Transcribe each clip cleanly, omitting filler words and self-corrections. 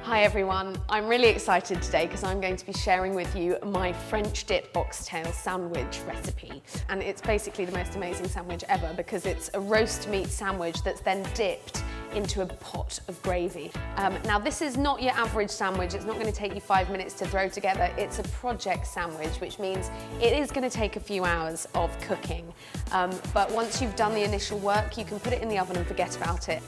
Hi everyone, I'm really excited today because I'm going to be sharing with you my French dip oxtail sandwich recipe. And it's basically the most amazing sandwich ever because it's a roast meat sandwich that's then dipped into a pot of gravy. Now this is not your average sandwich, it's not going to take you 5 minutes to throw together, it's a project sandwich, which means it is going to take a few hours of cooking. But once you've done the initial work, you can put it in the oven and forget about it.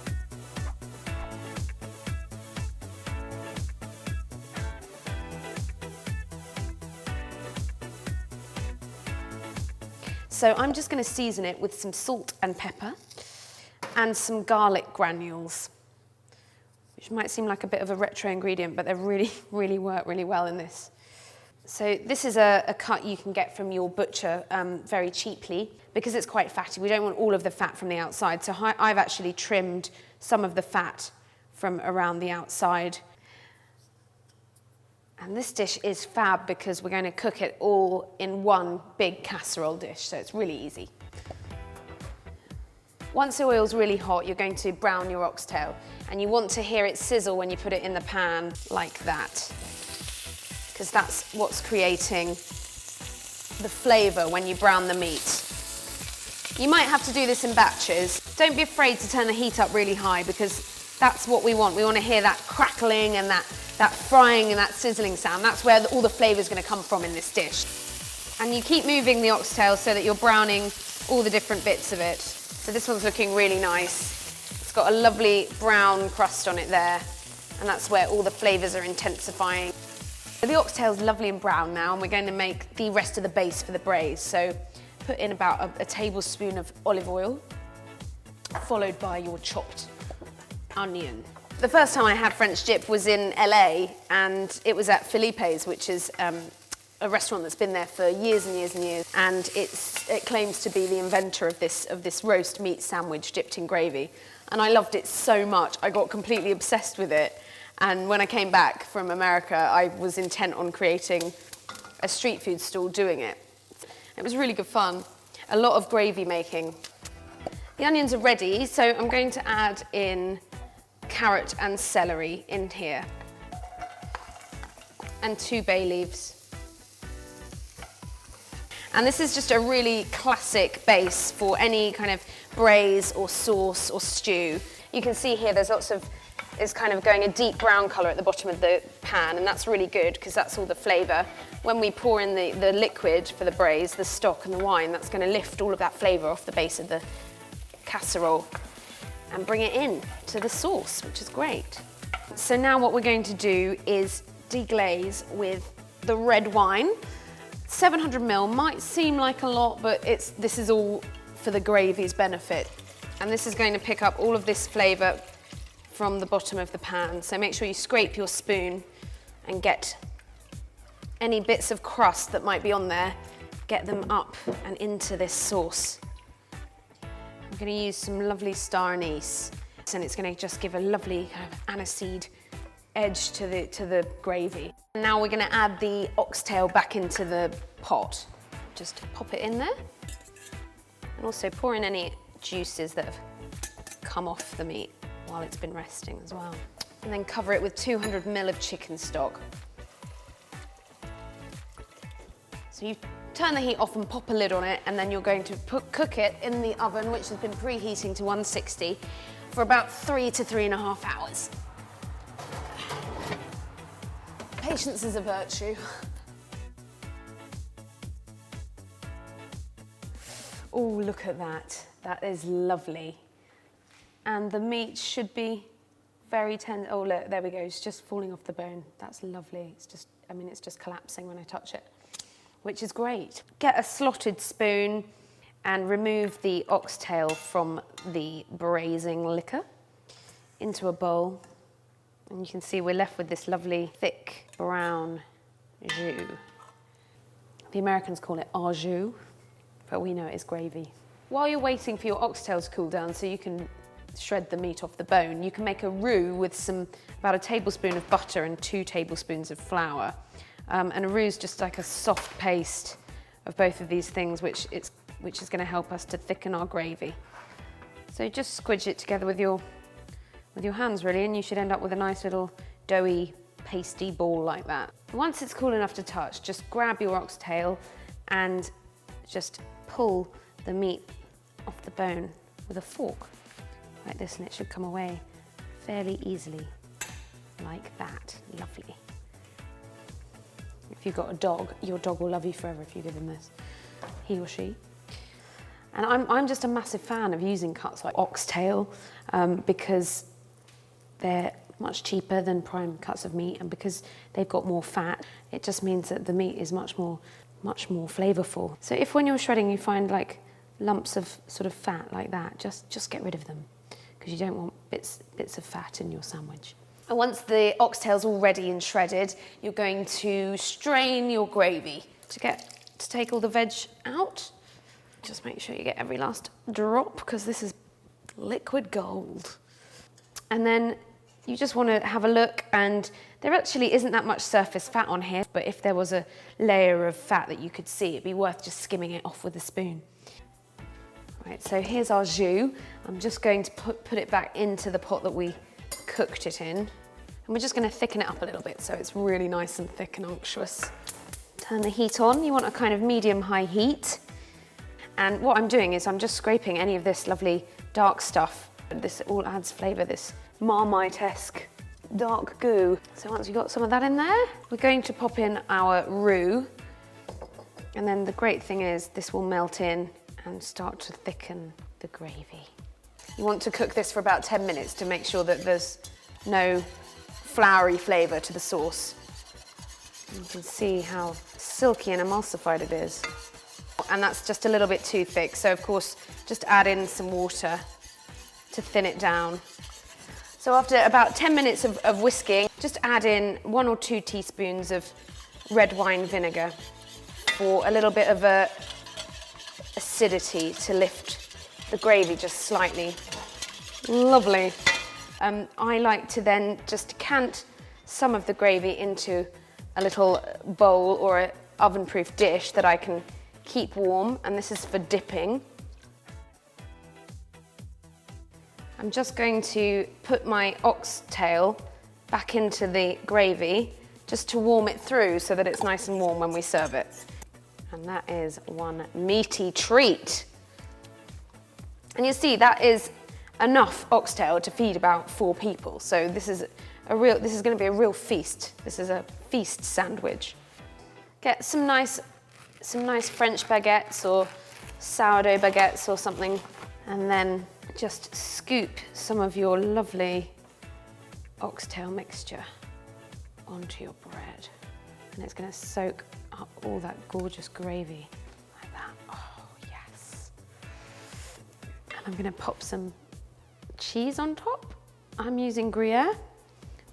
So I'm just going to season it with some salt and pepper and some garlic granules, which might seem like a bit of a retro ingredient, but they really work really well in this. So this is a cut you can get from your butcher very cheaply because it's quite fatty. We don't want all of the fat from the outside, so I've actually trimmed some of the fat from around the outside. And this dish is fab because we're going to cook it all in one big casserole dish, so it's really easy. Once the oil's really hot, you're going to brown your oxtail, and you want to hear it sizzle when you put it in the pan like that, because that's what's creating the flavour when you brown the meat. You might have to do this in batches. Don't be afraid to turn the heat up really high because that's what we want. We want to hear that crackling and that frying and that sizzling sound. That's where all the flavour is going to come from in this dish. And you keep moving the oxtail so that you're browning all the different bits of it. So this one's looking really nice. It's got a lovely brown crust on it there, and that's where all the flavours are intensifying. The oxtail's lovely and brown now, and we're going to make the rest of the base for the braise. So put in about a tablespoon of olive oil, followed by your chopped onion. The first time I had French dip was in LA, and it was at Felipe's, which is a restaurant that's been there for years and years and years, and it claims to be the inventor of this roast meat sandwich dipped in gravy. And I loved it so much, I got completely obsessed with it. And when I came back from America, I was intent on creating a street food stall doing it. It was really good fun. A lot of gravy making. The onions are ready, so I'm going to add in carrot and celery in here, and 2 bay leaves. And this is just a really classic base for any kind of braise or sauce or stew. You can see here there's lots of, it's kind of going a deep brown colour at the bottom of the pan, and that's really good because that's all the flavour. When we pour in the liquid for the braise, the stock and the wine, that's going to lift all of that flavour off the base of the casserole and bring it in to the sauce, which is great. So now what we're going to do is deglaze with the red wine. 700 ml might seem like a lot, but this is all for the gravy's benefit. And this is going to pick up all of this flavour from the bottom of the pan. So make sure you scrape your spoon and get any bits of crust that might be on there, get them up and into this sauce. I'm going to use some lovely star anise, and it's going to just give a lovely kind of aniseed edge to the gravy. And now we're going to add the oxtail back into the pot. Just pop it in there, and also pour in any juices that have come off the meat while it's been resting as well. And then cover it with 200 ml of chicken stock. So you turn the heat off and pop a lid on it, and then you're going to cook it in the oven, which has been preheating to 160, for about 3 to 3.5 hours. Patience is a virtue. Oh, look at that. That is lovely. And the meat should be very tender. Oh, look, there we go. It's just falling off the bone. That's lovely. It's just, I mean, it's just collapsing when I touch it, which is great. Get a slotted spoon and remove the oxtail from the braising liquor into a bowl. And you can see we're left with this lovely, thick, brown jus. The Americans call it au jus, but we know it is gravy. While you're waiting for your oxtail to cool down so you can shred the meat off the bone, you can make a roux with about a tablespoon of butter and 2 tablespoons of flour. And a roux is just like a soft paste of both of these things, which is going to help us to thicken our gravy. So just squidge it together with your hands really, and you should end up with a nice little doughy, pasty ball like that. Once it's cool enough to touch, just grab your oxtail and just pull the meat off the bone with a fork like this, and it should come away fairly easily like that. Lovely. If you've got a dog, your dog will love you forever if you give him this, he or she. And I'm just a massive fan of using cuts like oxtail because they're much cheaper than prime cuts of meat, and because they've got more fat, it just means that the meat is much more flavourful. So if when you're shredding you find like lumps of sort of fat like that, just get rid of them, because you don't want bits of fat in your sandwich. And once the oxtail's all ready and shredded, you're going to strain your gravy to take all the veg out. Just make sure you get every last drop, because this is liquid gold. And then you just want to have a look, and there actually isn't that much surface fat on here, but if there was a layer of fat that you could see, it'd be worth just skimming it off with a spoon. Right, so here's our jus. I'm just going to put it back into the pot that we cooked it in. And we're just going to thicken it up a little bit so it's really nice and thick and unctuous. Turn the heat on. You want a kind of medium-high heat. And what I'm doing is I'm just scraping any of this lovely dark stuff. This all adds flavour, this Marmite-esque dark goo. So once you've got some of that in there, we're going to pop in our roux. And then the great thing is this will melt in and start to thicken the gravy. You want to cook this for about 10 minutes to make sure that there's no floury flavour to the sauce. You can see how silky and emulsified it is. And that's just a little bit too thick, so of course just add in some water to thin it down. So after about 10 minutes of whisking, just add in 1 or 2 teaspoons of red wine vinegar for a little bit of acidity to lift the gravy just slightly. Lovely. I like to then just decant some of the gravy into a little bowl or an oven-proof dish that I can keep warm, and this is for dipping. I'm just going to put my oxtail back into the gravy just to warm it through so that it's nice and warm when we serve it. And that is one meaty treat. And you see, that is enough oxtail to feed about 4 people. So this is going to be a real feast. This is a feast sandwich. Get some nice French baguettes or sourdough baguettes or something, and then just scoop some of your lovely oxtail mixture onto your bread. And it's going to soak up all that gorgeous gravy like that. Oh, yes. And I'm going to pop some cheese on top. I'm using Gruyere,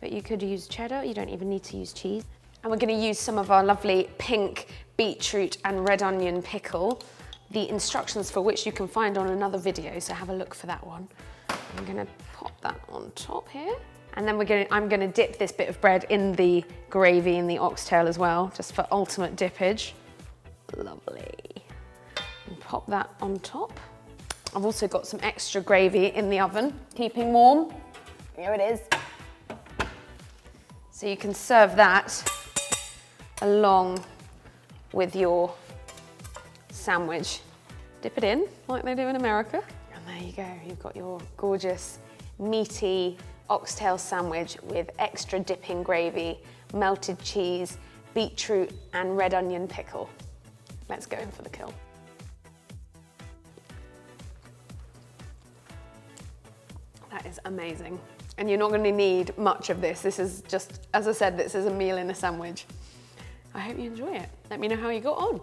but you could use cheddar. You don't even need to use cheese. And we're going to use some of our lovely pink beetroot and red onion pickle, the instructions for which you can find on another video, so have a look for that one. I'm going to pop that on top here. And then I'm going to dip this bit of bread in the gravy in the oxtail as well, just for ultimate dippage. Lovely. And pop that on top. I've also got some extra gravy in the oven, keeping warm. Here it is. So you can serve that along with your sandwich. Dip it in like they do in America. And there you go, you've got your gorgeous meaty oxtail sandwich with extra dipping gravy, melted cheese, beetroot and red onion pickle. Let's go in for the kill. That is amazing. And you're not going to need much of this. This is just, as I said, this is a meal in a sandwich. I hope you enjoy it. Let me know how you got on.